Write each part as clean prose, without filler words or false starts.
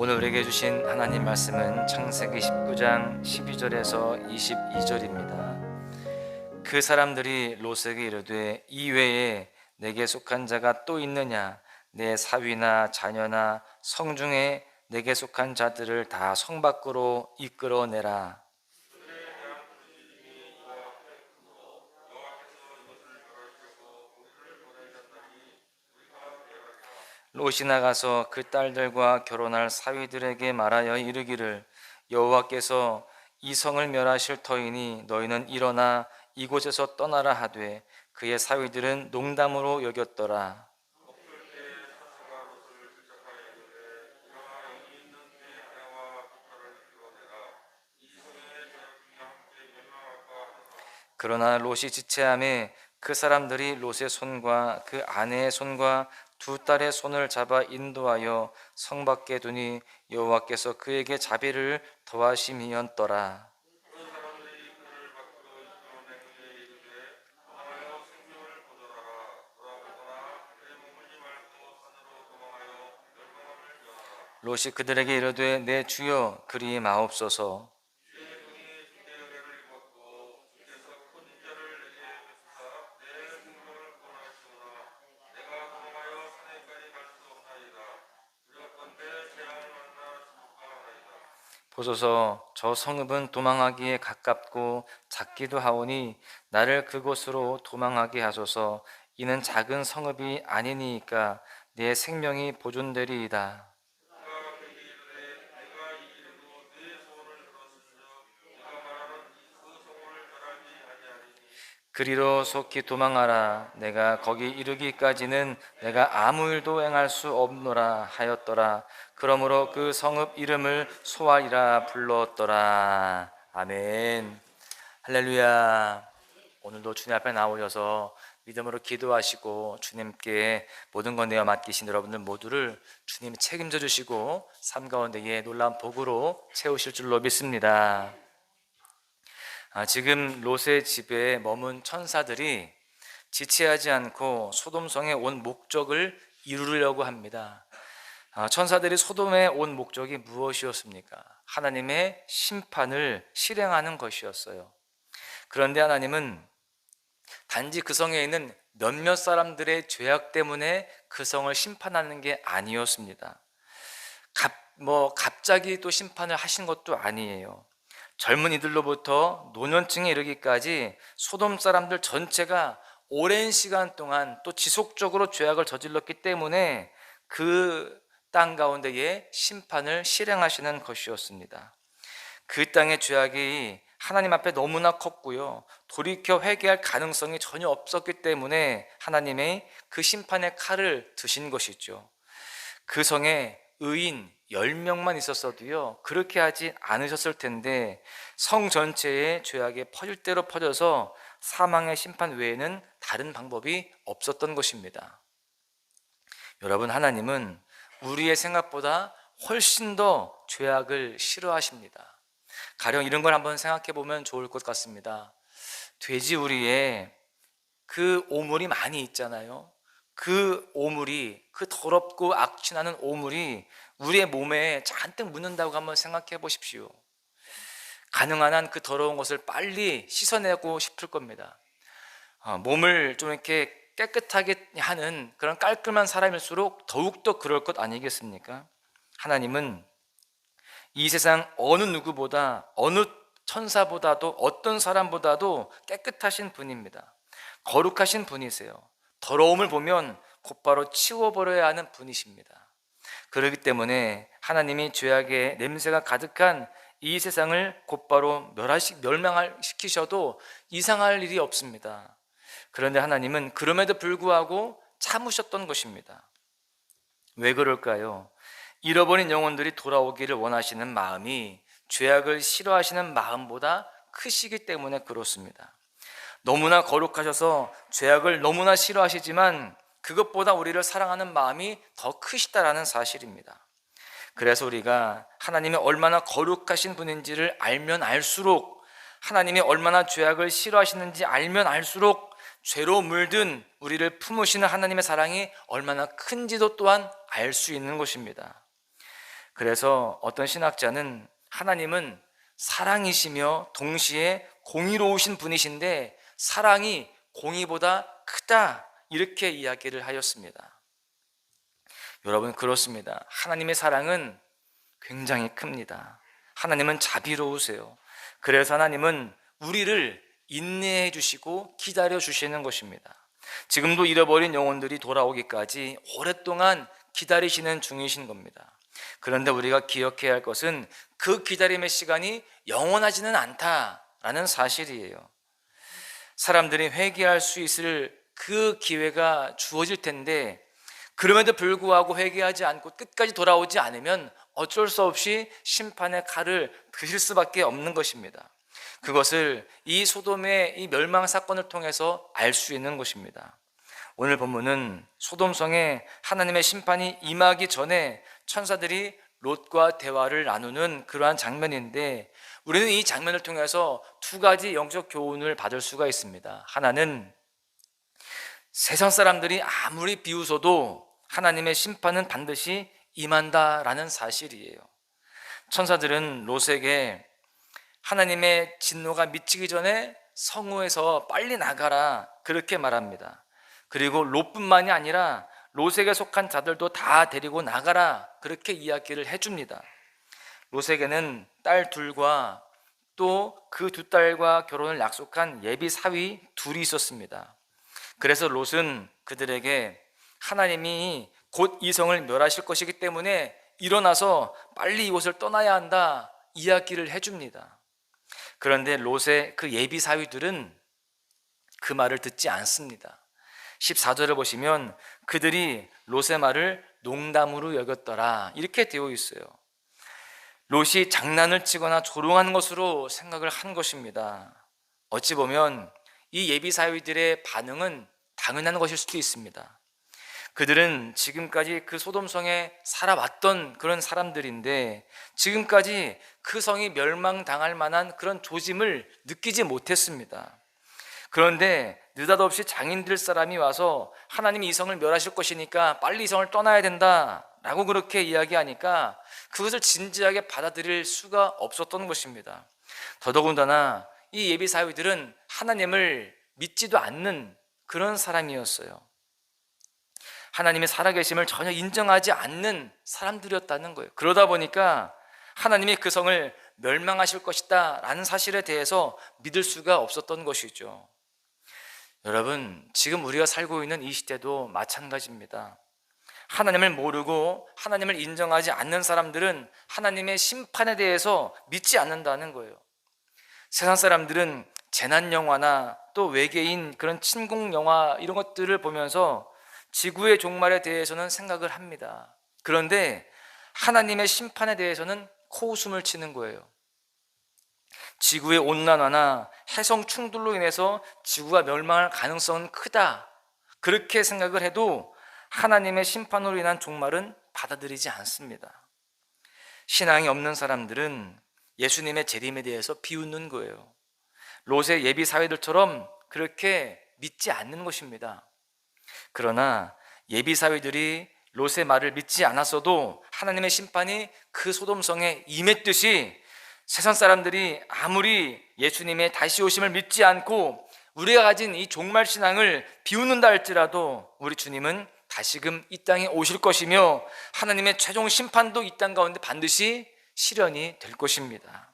오늘 우리에게 주신 하나님 말씀은 창세기 19장 12절에서 22절입니다. 그 사람들이 롯에게 이르되 이 외에 내게 속한 자가 또 있느냐? 내 사위나 자녀나 성중에 내게 속한 자들을 다 성 밖으로 이끌어내라. 롯이 나가서 그 딸들과 결혼할 사위들에게 말하여 이르기를 여호와께서 이 성을 멸하실 터이니 너희는 일어나 이곳에서 떠나라 하되 그의 사위들은 농담으로 여겼더라. 그러나 롯이 지체함에 그 사람들이 롯의 손과 그 아내의 손과 두 딸의 손을 잡아 인도하여 성 밖에 두니 여호와께서 그에게 자비를 더하심이었더라. 롯이 그들에게 이르되 내 주여 그리 마옵소서. 보소서 저 성읍은 도망하기에 가깝고 작기도 하오니 나를 그곳으로 도망하게 하소서. 이는 작은 성읍이 아니니까 내 생명이 보존되리이다. 그리로 속히 도망하라. 내가 거기 이르기까지는 내가 아무 일도 행할 수 없노라 하였더라. 그러므로 그 성읍 이름을 소알이라 불렀더라. 아멘. 할렐루야. 오늘도 주님 앞에 나오셔서 믿음으로 기도하시고 주님께 모든 것 내어 맡기신 여러분들 모두를 주님이 책임져 주시고 삶 가운데에 놀라운 복으로 채우실 줄로 믿습니다. 지금 롯의 집에 머문 천사들이 지체하지 않고 소돔성에 온 목적을 이루려고 합니다. 천사들이 소돔에 온 목적이 무엇이었습니까? 하나님의 심판을 실행하는 것이었어요. 그런데 하나님은 단지 그 성에 있는 몇몇 사람들의 죄악 때문에 그 성을 심판하는 게 아니었습니다. 갑자기 또 심판을 하신 것도 아니에요. 젊은이들로부터 노년층에 이르기까지 소돔 사람들 전체가 오랜 시간 동안 또 지속적으로 죄악을 저질렀기 때문에 그 땅 가운데에 심판을 실행하시는 것이었습니다. 그 땅의 죄악이 하나님 앞에 너무나 컸고요, 돌이켜 회개할 가능성이 전혀 없었기 때문에 하나님의 그 심판의 칼을 드신 것이죠. 그 성에 의인 10명만 있었어도요 그렇게 하지 않으셨을 텐데 성 전체에 죄악이 퍼질 대로 퍼져서 사망의 심판 외에는 다른 방법이 없었던 것입니다. 여러분, 하나님은 우리의 생각보다 훨씬 더 죄악을 싫어하십니다. 가령 이런 걸 한번 생각해 보면 좋을 것 같습니다. 돼지우리에 그 오물이 많이 있잖아요. 그 오물이, 그 더럽고 악취나는 오물이 우리의 몸에 잔뜩 묻는다고 한번 생각해 보십시오. 가능한 한 그 더러운 것을 빨리 씻어내고 싶을 겁니다. 몸을 좀 이렇게 깨끗하게 하는 그런 깔끔한 사람일수록 더욱더 그럴 것 아니겠습니까? 하나님은 이 세상 어느 누구보다, 어느 천사보다도, 어떤 사람보다도 깨끗하신 분입니다. 거룩하신 분이세요. 더러움을 보면 곧바로 치워버려야 하는 분이십니다. 그렇기 때문에 하나님이 죄악의 냄새가 가득한 이 세상을 곧바로 멸망시키셔도 이상할 일이 없습니다. 그런데 하나님은 그럼에도 불구하고 참으셨던 것입니다. 왜 그럴까요? 잃어버린 영혼들이 돌아오기를 원하시는 마음이 죄악을 싫어하시는 마음보다 크시기 때문에 그렇습니다. 너무나 거룩하셔서 죄악을 너무나 싫어하시지만 그것보다 우리를 사랑하는 마음이 더 크시다라는 사실입니다. 그래서 우리가 하나님이 얼마나 거룩하신 분인지를 알면 알수록, 하나님이 얼마나 죄악을 싫어하시는지 알면 알수록 죄로 물든 우리를 품으시는 하나님의 사랑이 얼마나 큰지도 또한 알 수 있는 것입니다. 그래서 어떤 신학자는 하나님은 사랑이시며 동시에 공의로우신 분이신데 사랑이 공의보다 크다, 이렇게 이야기를 하였습니다. 여러분, 그렇습니다. 하나님의 사랑은 굉장히 큽니다. 하나님은 자비로우세요. 그래서 하나님은 우리를 인내해 주시고 기다려 주시는 것입니다. 지금도 잃어버린 영혼들이 돌아오기까지 오랫동안 기다리시는 중이신 겁니다. 그런데 우리가 기억해야 할 것은 그 기다림의 시간이 영원하지는 않다라는 사실이에요. 사람들이 회개할 수 있을 그 기회가 주어질 텐데 그럼에도 불구하고 회개하지 않고 끝까지 돌아오지 않으면 어쩔 수 없이 심판의 칼을 드실 수밖에 없는 것입니다. 그것을 이 소돔의 이 멸망 사건을 통해서 알 수 있는 것입니다. 오늘 본문은 소돔성에 하나님의 심판이 임하기 전에 천사들이 롯과 대화를 나누는 그러한 장면인데, 우리는 이 장면을 통해서 두 가지 영적 교훈을 받을 수가 있습니다. 하나는 세상 사람들이 아무리 비웃어도 하나님의 심판은 반드시 임한다라는 사실이에요. 천사들은 롯에게 하나님의 진노가 미치기 전에 성읍에서 빨리 나가라, 그렇게 말합니다. 그리고 롯뿐만이 아니라 롯에게 속한 자들도 다 데리고 나가라, 그렇게 이야기를 해줍니다. 롯에게는 딸 둘과 또 그 두 딸과 결혼을 약속한 예비 사위 둘이 있었습니다. 그래서 롯은 그들에게 하나님이 곧 이 성을 멸하실 것이기 때문에 일어나서 빨리 이곳을 떠나야 한다, 이야기를 해줍니다. 그런데 롯의 그 예비 사위들은 그 말을 듣지 않습니다. 14절을 보시면 그들이 롯의 말을 농담으로 여겼더라, 이렇게 되어 있어요. 롯이 장난을 치거나 조롱하는 것으로 생각을 한 것입니다. 어찌 보면 이 예비 사위들의 반응은 당연한 것일 수도 있습니다. 그들은 지금까지 그 소돔성에 살아왔던 그런 사람들인데 지금까지 그 성이 멸망당할 만한 그런 조짐을 느끼지 못했습니다. 그런데 느닷없이 장인들 사람이 와서 하나님이 이 성을 멸하실 것이니까 빨리 이 성을 떠나야 된다 라고 그렇게 이야기하니까 그것을 진지하게 받아들일 수가 없었던 것입니다. 더더군다나 이 예비 사위들은 하나님을 믿지도 않는 그런 사람이었어요. 하나님의 살아계심을 전혀 인정하지 않는 사람들이었다는 거예요. 그러다 보니까 하나님이 그 성을 멸망하실 것이다 라는 사실에 대해서 믿을 수가 없었던 것이죠. 여러분, 지금 우리가 살고 있는 이 시대도 마찬가지입니다. 하나님을 모르고 하나님을 인정하지 않는 사람들은 하나님의 심판에 대해서 믿지 않는다는 거예요. 세상 사람들은 재난 영화나 또 외계인 그런 침공 영화 이런 것들을 보면서 지구의 종말에 대해서는 생각을 합니다. 그런데 하나님의 심판에 대해서는 코웃음을 치는 거예요. 지구의 온난화나 해성 충돌로 인해서 지구가 멸망할 가능성은 크다, 그렇게 생각을 해도 하나님의 심판으로 인한 종말은 받아들이지 않습니다. 신앙이 없는 사람들은 예수님의 재림에 대해서 비웃는 거예요. 롯의 예비 사회들처럼 그렇게 믿지 않는 것입니다. 그러나 예비 사위들이 롯의 말을 믿지 않았어도 하나님의 심판이 그 소돔성에 임했듯이 세상 사람들이 아무리 예수님의 다시 오심을 믿지 않고 우리가 가진 이 종말 신앙을 비웃는다 할지라도 우리 주님은 다시금 이 땅에 오실 것이며 하나님의 최종 심판도 이 땅 가운데 반드시 실현이 될 것입니다.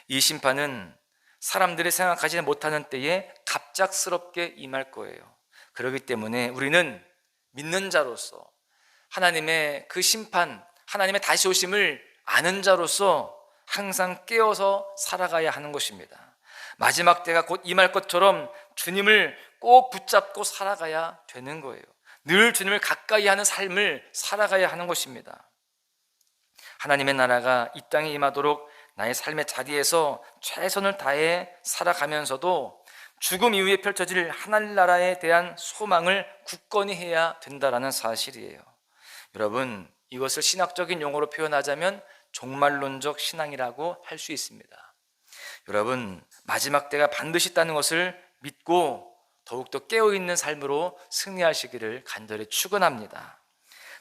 이 심판은 사람들이 생각하지 못하는 때에 갑작스럽게 임할 거예요. 그렇기 때문에 우리는 믿는 자로서 하나님의 그 심판, 하나님의 다시 오심을 아는 자로서 항상 깨어서 살아가야 하는 것입니다. 마지막 때가 곧 임할 것처럼 주님을 꼭 붙잡고 살아가야 되는 거예요. 늘 주님을 가까이 하는 삶을 살아가야 하는 것입니다. 하나님의 나라가 이 땅에 임하도록 나의 삶의 자리에서 최선을 다해 살아가면서도 죽음 이후에 펼쳐질 하나님 나라에 대한 소망을 굳건히 해야 된다는 사실이에요. 여러분, 이것을 신학적인 용어로 표현하자면 종말론적 신앙이라고 할 수 있습니다. 여러분, 마지막 때가 반드시 있다는 것을 믿고 더욱더 깨어있는 삶으로 승리하시기를 간절히 축원합니다.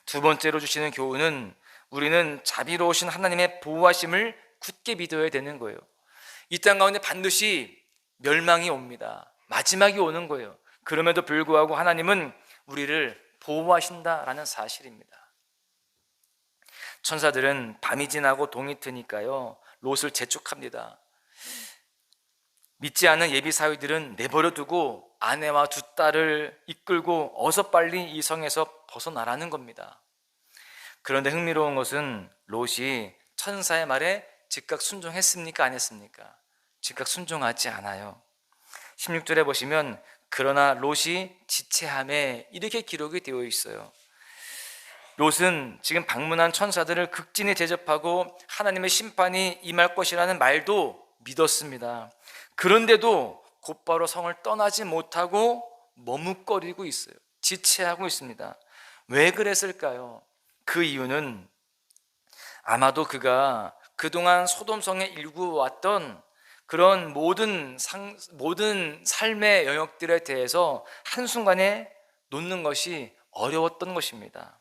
두 번째로 주시는 교훈은 우리는 자비로우신 하나님의 보호하심을 굳게 믿어야 되는 거예요. 이 땅 가운데 반드시 멸망이 옵니다. 마지막이 오는 거예요. 그럼에도 불구하고 하나님은 우리를 보호하신다라는 사실입니다. 천사들은 밤이 지나고 동이 트니까요, 롯을 재촉합니다. 믿지 않은 예비 사위들은 내버려 두고 아내와 두 딸을 이끌고 어서 빨리 이 성에서 벗어나라는 겁니다. 그런데 흥미로운 것은 롯이 천사의 말에 즉각 순종했습니까? 안 했습니까? 즉각 순종하지 않아요. 16절에 보시면 그러나 롯이 지체함에 이렇게 기록이 되어 있어요. 롯은 지금 방문한 천사들을 극진히 대접하고 하나님의 심판이 임할 것이라는 말도 믿었습니다. 그런데도 곧바로 성을 떠나지 못하고 머뭇거리고 있어요. 지체하고 있습니다. 왜 그랬을까요? 그 이유는 아마도 그가 그동안 소돔성에 일구어왔던 그런 모든 삶의 영역들에 대해서 한순간에 놓는 것이 어려웠던 것입니다.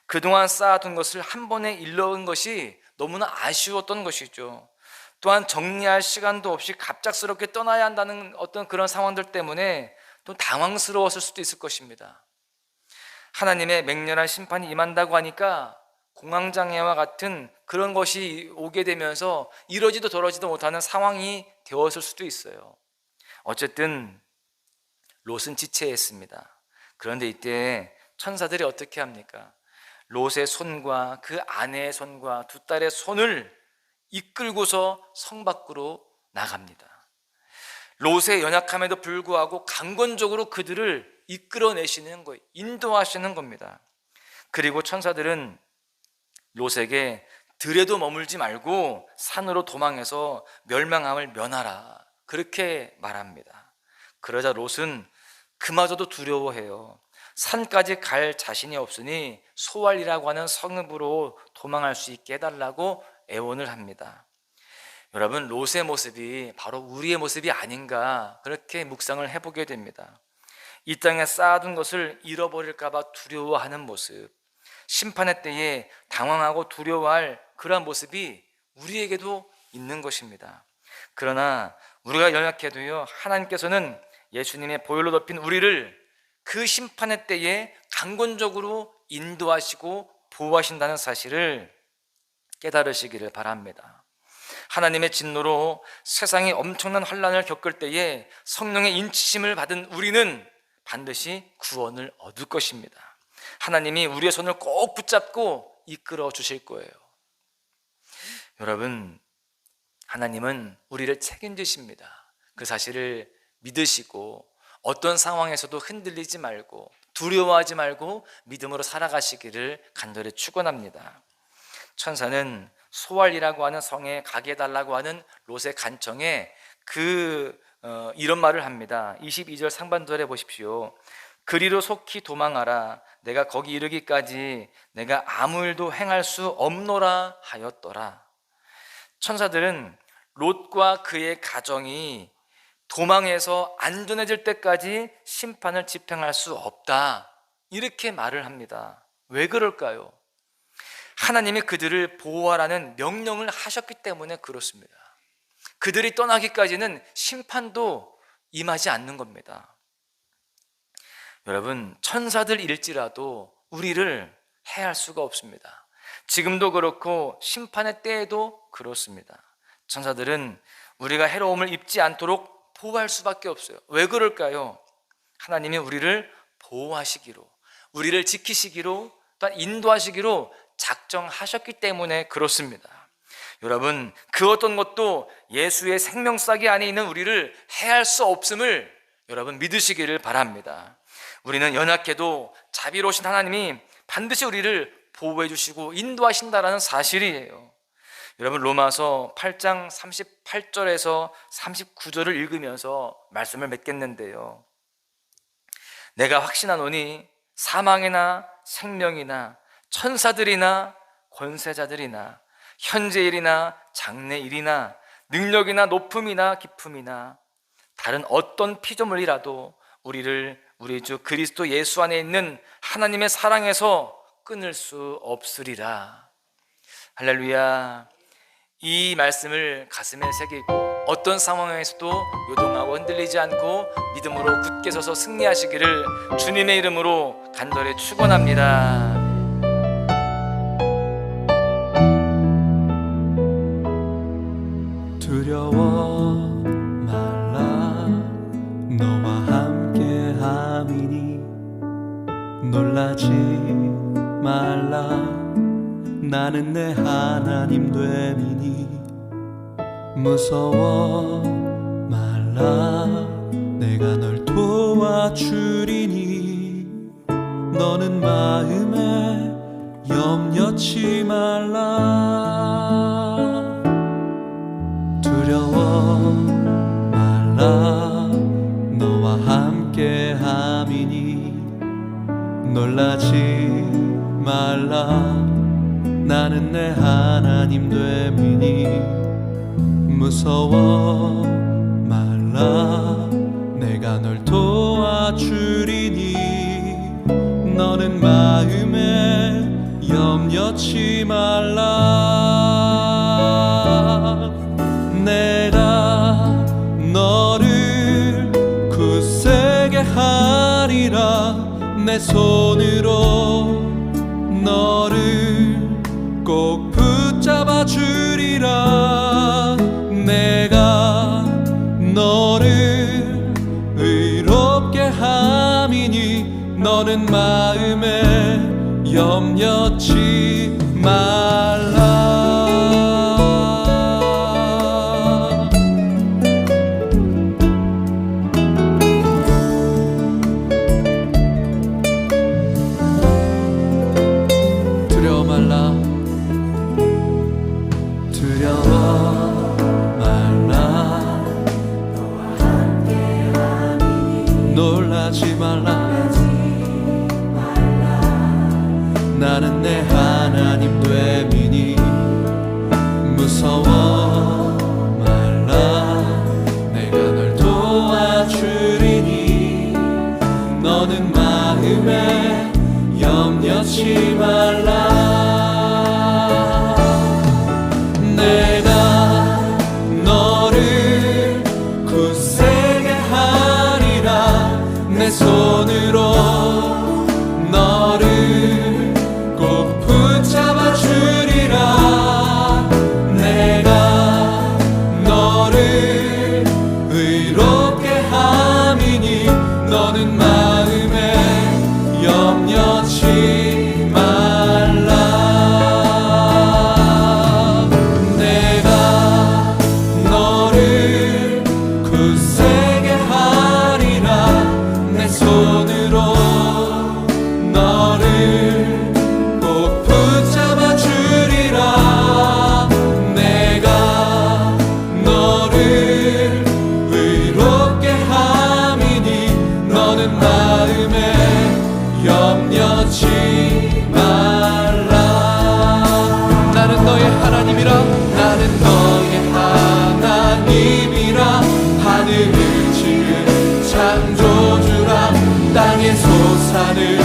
그동안 쌓아둔 것을 한 번에 잃어온 것이 너무나 아쉬웠던 것이죠. 또한 정리할 시간도 없이 갑작스럽게 떠나야 한다는 어떤 그런 상황들 때문에 또 당황스러웠을 수도 있을 것입니다. 하나님의 맹렬한 심판이 임한다고 하니까 공황장애와 같은 그런 것이 오게 되면서 이러지도 저러지도 못하는 상황이 되었을 수도 있어요. 어쨌든 롯은 지체했습니다. 그런데 이때 천사들이 어떻게 합니까? 롯의 손과 그 아내의 손과 두 딸의 손을 이끌고서 성 밖으로 나갑니다. 롯의 연약함에도 불구하고 강권적으로 그들을 이끌어내시는 거예요. 인도하시는 겁니다. 그리고 천사들은 롯에게 들에도 머물지 말고 산으로 도망해서 멸망함을 면하라, 그렇게 말합니다. 그러자 롯은 그마저도 두려워해요. 산까지 갈 자신이 없으니 소알이라고 하는 성읍으로 도망할 수 있게 해달라고 애원을 합니다. 여러분, 롯의 모습이 바로 우리의 모습이 아닌가, 그렇게 묵상을 해보게 됩니다. 이 땅에 쌓아둔 것을 잃어버릴까 봐 두려워하는 모습, 심판의 때에 당황하고 두려워할 그러한 모습이 우리에게도 있는 것입니다. 그러나 우리가 연약해도요, 하나님께서는 예수님의 보혈로 덮인 우리를 그 심판의 때에 강권적으로 인도하시고 보호하신다는 사실을 깨달으시기를 바랍니다. 하나님의 진노로 세상이 엄청난 환난을 겪을 때에 성령의 인치심을 받은 우리는 반드시 구원을 얻을 것입니다. 하나님이 우리의 손을 꼭 붙잡고 이끌어 주실 거예요. 여러분, 하나님은 우리를 책임지십니다. 그 사실을 믿으시고 어떤 상황에서도 흔들리지 말고 두려워하지 말고 믿음으로 살아가시기를 간절히 축원합니다. 천사는 소알이라고 하는 성에 가게 해달라고 하는 롯의 간청에 이런 말을 합니다. 22절 상반절에 보십시오. 그리로 속히 도망하라. 내가 거기 이르기까지 내가 아무 일도 행할 수 없노라 하였더라. 천사들은 롯과 그의 가정이 도망해서 안전해질 때까지 심판을 집행할 수 없다, 이렇게 말을 합니다. 왜 그럴까요? 하나님이 그들을 보호하라는 명령을 하셨기 때문에 그렇습니다. 그들이 떠나기까지는 심판도 임하지 않는 겁니다. 여러분, 천사들일지라도 우리를 해할 수가 없습니다. 지금도 그렇고 심판의 때에도 그렇습니다. 천사들은 우리가 해로움을 입지 않도록 보호할 수밖에 없어요. 왜 그럴까요? 하나님이 우리를 보호하시기로, 우리를 지키시기로, 또한 인도하시기로 작정하셨기 때문에 그렇습니다. 여러분, 그 어떤 것도 예수의 생명싸기 안에 있는 우리를 해할 수 없음을 여러분 믿으시기를 바랍니다. 우리는 연약해도 자비로우신 하나님이 반드시 우리를 보호해 주시고 인도하신다라는 사실이에요. 여러분, 로마서 8장 38절에서 39절을 읽으면서 말씀을 맺겠는데요. 내가 확신하노니 사망이나 생명이나 천사들이나 권세자들이나 현재일이나 장래일이나 능력이나 높음이나 깊음이나 다른 어떤 피조물이라도 우리를 우리 주 그리스도 예수 안에 있는 하나님의 사랑에서 끊을 수 없으리라. 할렐루야. 이 말씀을 가슴에 새기고 어떤 상황에서도 요동하고 흔들리지 않고 믿음으로 굳게 서서 승리하시기를 주님의 이름으로 간절히 축원합니다. 두려워 말라 너와 함께 함이니 놀라지 말라 나는 내 하나님 됨이니 무서워 말라 내가 널 도와주리니 너는 마음에 염려치 말라 두려워 말라 너와 함께 함이니 놀라지 말라 나는 내 하나님 됨이니 무서워 말라 내가 널 도와주리니 너는 마음에 염려치 말라 내가 너를 굳세게 하리라 내 손으로 너를 꼭 붙잡아 주리라 내가 너를 의롭게 함이니 너는 마음에 염려치 말라 두려워 말라 두려워 말라 너와 함께 함이니 놀라지 말라 나는 내 하나님 됨이니 무서워 말라 내가 널 도와주리니 너는 마음에 염려치 말라 내가 너를 굳세게 하리라 내 손으로 너를 꼭 붙잡아 주리라 내가 너를 의롭게 함이니 너는 마음에 염려치 말라 내가 너를 굳세게 하리라 내 손으로 너를 꼭 붙잡아 주리라 내가 너를 의롭게 함이니 너는 마음에 염려치 말라 나는 너의 하나님이라 나는 너의 하나님이라 하늘을 지은 창조주라 땅의 솟아는